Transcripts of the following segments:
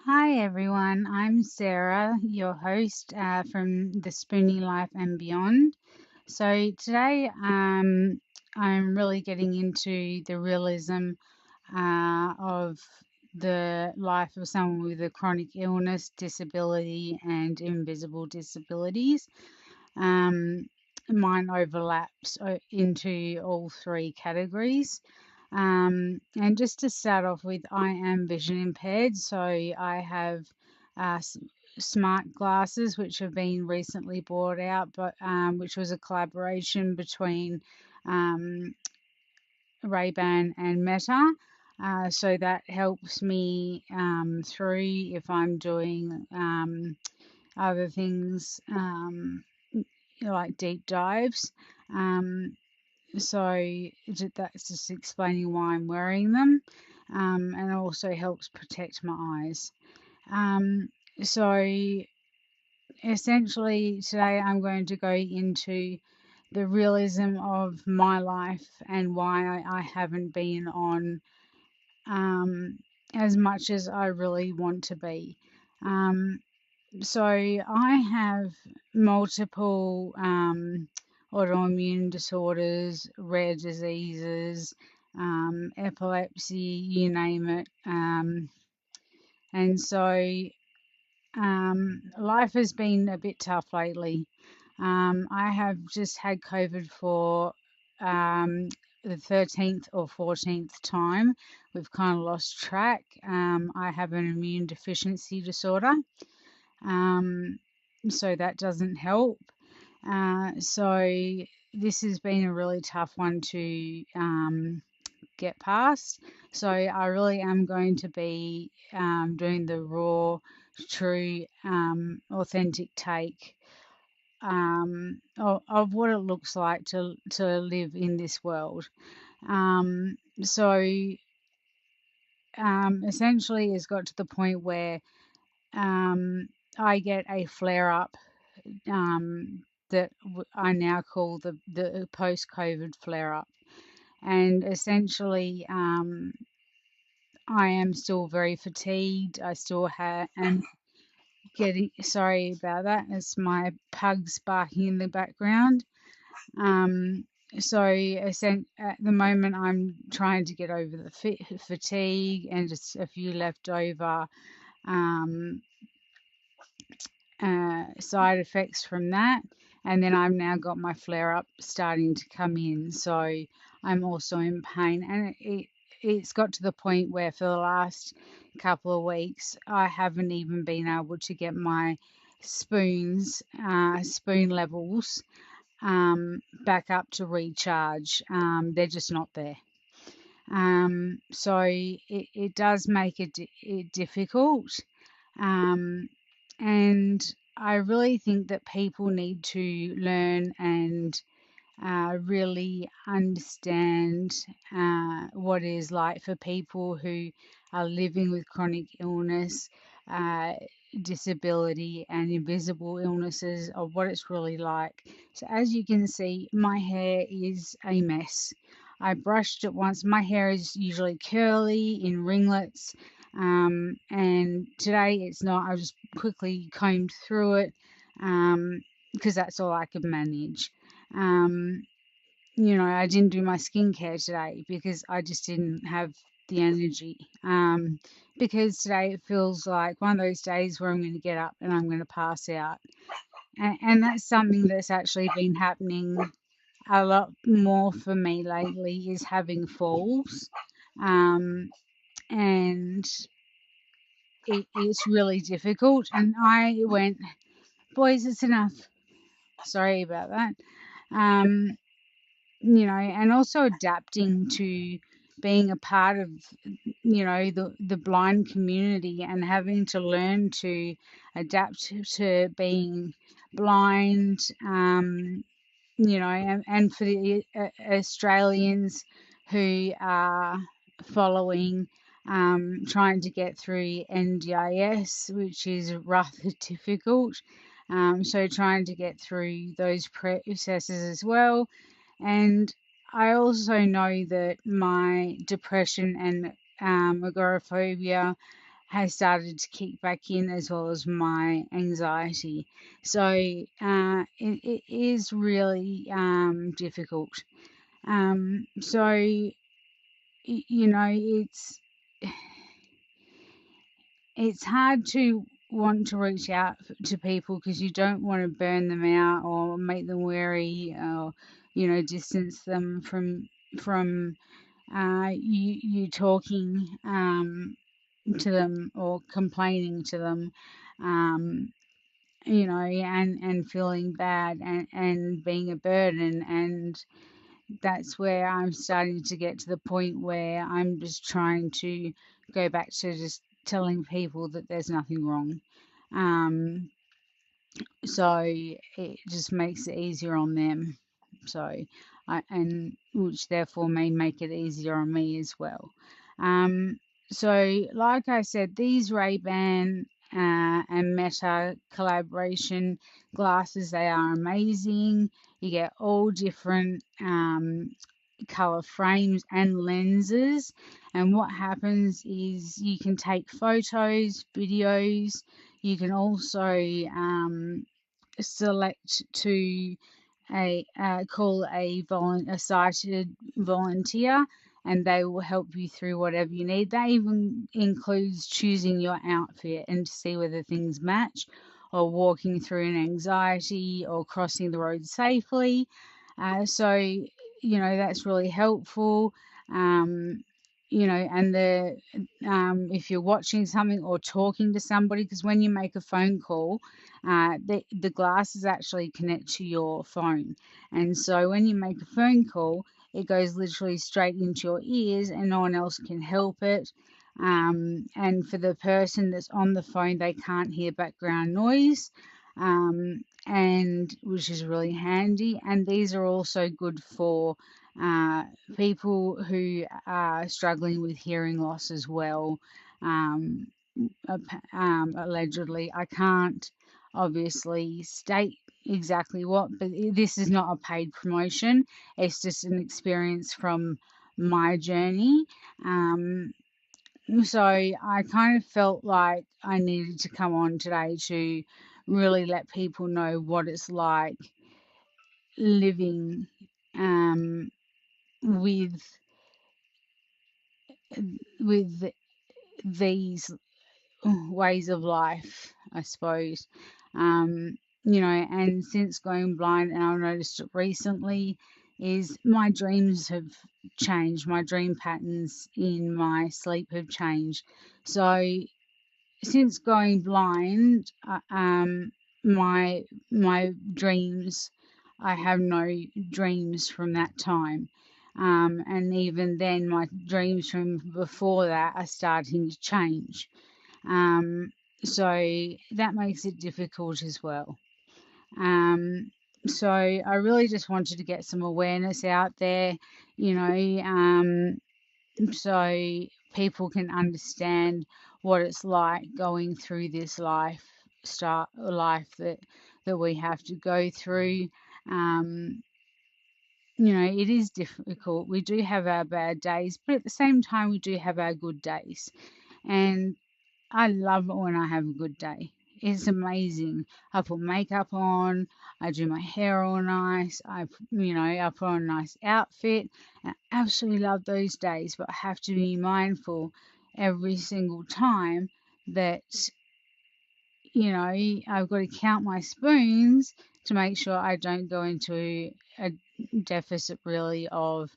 Hi everyone, I'm Sarah, your host from the Spoony Life and Beyond. So today I'm really getting into the realism of the life of someone with a chronic illness, disability, and invisible disabilities. Um, Mine overlaps into all three categories. And just to start off with, I am vision impaired, so I have smart glasses which have been recently bought out, but which was a collaboration between um, Ray-Ban and Meta. So that helps me through if I'm doing other things like deep dives. Um, that's just explaining why I'm wearing them, and it also helps protect my eyes. Um, so essentially, today I'm going to go into the realism of my life and why I haven't been on as much as I really want to be. Um, so I have multiple autoimmune disorders, rare diseases, epilepsy, you name it. And so life has been a bit tough lately. I have just had COVID for the 13th or 14th time. We've kind of lost track. I have an immune deficiency disorder. Um, so that doesn't help. So this has been a really tough one to get past. So I really am going to be doing the raw, true, authentic take of what it looks like to live in this world. So essentially, it's got to the point where um, I get a flare up that I now call the post COVID flare up. And essentially, I am still very fatigued. I still have, and getting, sorry about that, it's my pugs barking in the background. Um, at the moment, I'm trying to get over the fatigue and just a few leftover um, side effects from that. And then I've now got my flare up starting to come in. So I'm also in pain. And it's got to the point where for the last couple of weeks, I haven't even been able to get my spoon levels back up to recharge. They're just not there. So it does make it difficult. Um, and I really think that people need to learn and really understand what it is like for people who are living with chronic illness, uh, disability, and invisible illnesses, of what it's really like. So, as you can see, my hair is a mess. I brushed it once. My hair is usually curly in ringlets, and today it's not. I just quickly combed through it because that's all I could manage. Um, I didn't do my skincare today because I just didn't have the energy. Because today it feels like one of those days where I'm going to get up and I'm going to pass out. And that's something that's actually been happening a lot more for me lately is having falls. Um, and it's really difficult. And I went, boys, it's enough. Sorry about that. Um, and also adapting to being a part of, the blind community and having to learn to adapt to being blind, and for the Australians who are following, trying to get through NDIS, which is rather difficult. So trying to get through those processes as well. And I also know that my depression and agoraphobia has started to kick back in, as well as my anxiety. So it is really difficult. So you know, it's hard to want to reach out to people because you don't want to burn them out or make them wary, or distance them from you talking to them or complaining to them, um, and feeling bad and being a burden. And that's where I'm starting to get to the point where I'm just trying to go back to just telling people that there's nothing wrong. Um, so it just makes it easier on them. So, and which therefore may make it easier on me as well. Um, so, like I said, these Ray-Ban and Meta collaboration glasses, they are amazing. You get all different color frames and lenses, and what happens is you can take photos, videos. You can also select to call a sighted volunteer, and they will help you through whatever you need. That even includes choosing your outfit and to see whether things match, or walking through an anxiety, or crossing the road safely. So that's really helpful. Um, and if you're watching something or talking to somebody, because when you make a phone call, the glasses actually connect to your phone. And so when you make a phone call, it goes literally straight into your ears and no one else can help it. And for the person that's on the phone, they can't hear background noise, and which is really handy. And these are also good for uh, people who are struggling with hearing loss as well. Um, Allegedly. I can't obviously state exactly what, but this is not a paid promotion. It's just an experience from my journey. Um, so I kind of felt like I needed to come on today to really let people know what it's like living with with these ways of life, I suppose. And since going blind, and I've noticed it recently, is my dreams have changed. My dream patterns in my sleep have changed. So since going blind, my dreams, I have no dreams from that time. And even then, my dreams from before that are starting to change. Um, so that makes it difficult as well. Um, so I really just wanted to get some awareness out there, you know, so people can understand what it's like going through this life that we have to go through. Um, it is difficult. We do have our bad days, but at the same time, we do have our good days. And I love it when I have a good day. It's amazing. I put makeup on, I do my hair all nice, I put on a nice outfit. I absolutely love those days, but I have to be mindful every single time that, I've got to count my spoons to make sure I don't go into a deficit really um,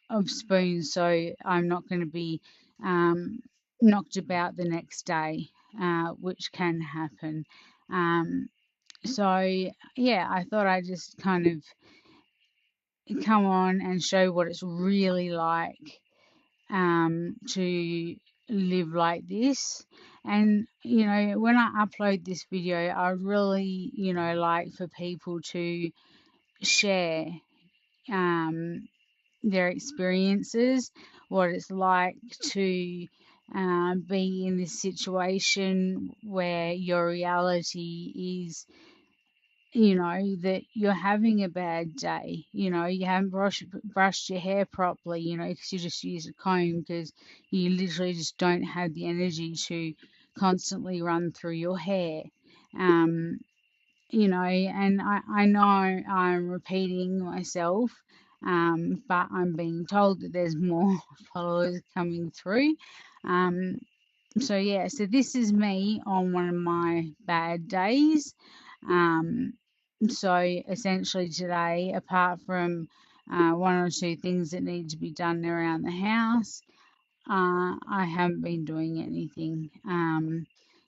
of spoons, so I'm not going to be um, knocked about the next day, which can happen. Um, so, yeah, I thought I'd just kind of come on and show what it's really like to live like this. And, when I upload this video, I really, like for people to share. Um, their experiences, what it's like to be in this situation where your reality is that you're having a bad day. You haven't brushed your hair properly, because you just use a comb because you literally just don't have the energy to constantly run through your hair. Um, and I know I'm repeating myself, but I'm being told that there's more followers coming through. Um, so yeah, so this is me on one of my bad days. Um, so essentially today, apart from one or two things that need to be done around the house, I haven't been doing anything.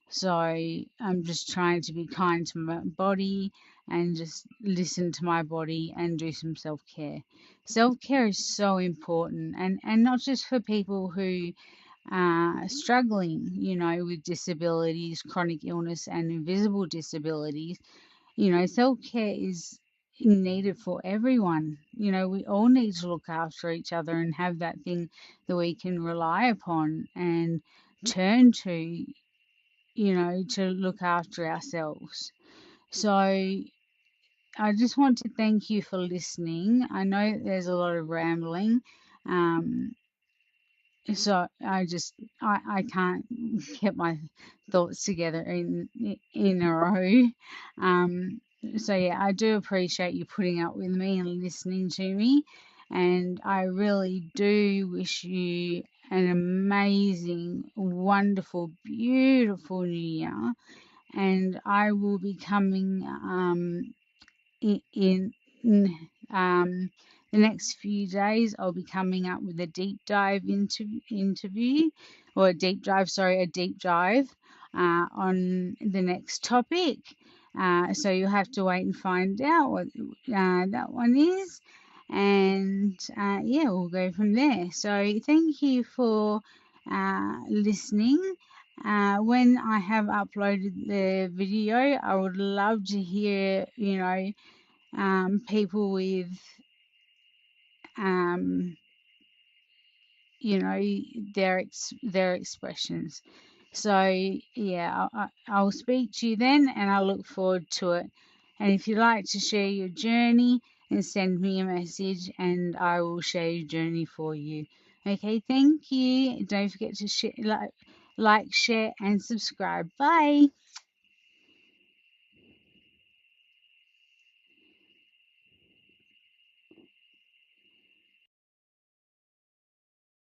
So I'm just trying to be kind to my body and just listen to my body and do some self-care. Self-care is so important, and not just for people who struggling, with disabilities, chronic illness, and invisible disabilities. Self care is needed for everyone. We all need to look after each other and have that thing that we can rely upon and turn to look after ourselves. So I just want to thank you for listening. I know that there's a lot of rambling. Um, so I can't get my thoughts together in a row. Um, so yeah, I do appreciate you putting up with me and listening to me, and I really do wish you an amazing, wonderful, beautiful new year. And I will be coming in the next few days. I'll be coming up with a deep dive interview, or a deep dive on the next topic. So you'll have to wait and find out what that one is. And yeah, we'll go from there. So thank you for listening. When I have uploaded the video, I would love to hear, people with, um, their expressions. So yeah, I'll speak to you then, and I look forward to it. And if you'd like to share your journey, then send me a message, and I will share your journey for you. Okay, thank you. Don't forget to share, like, share, and subscribe. Bye.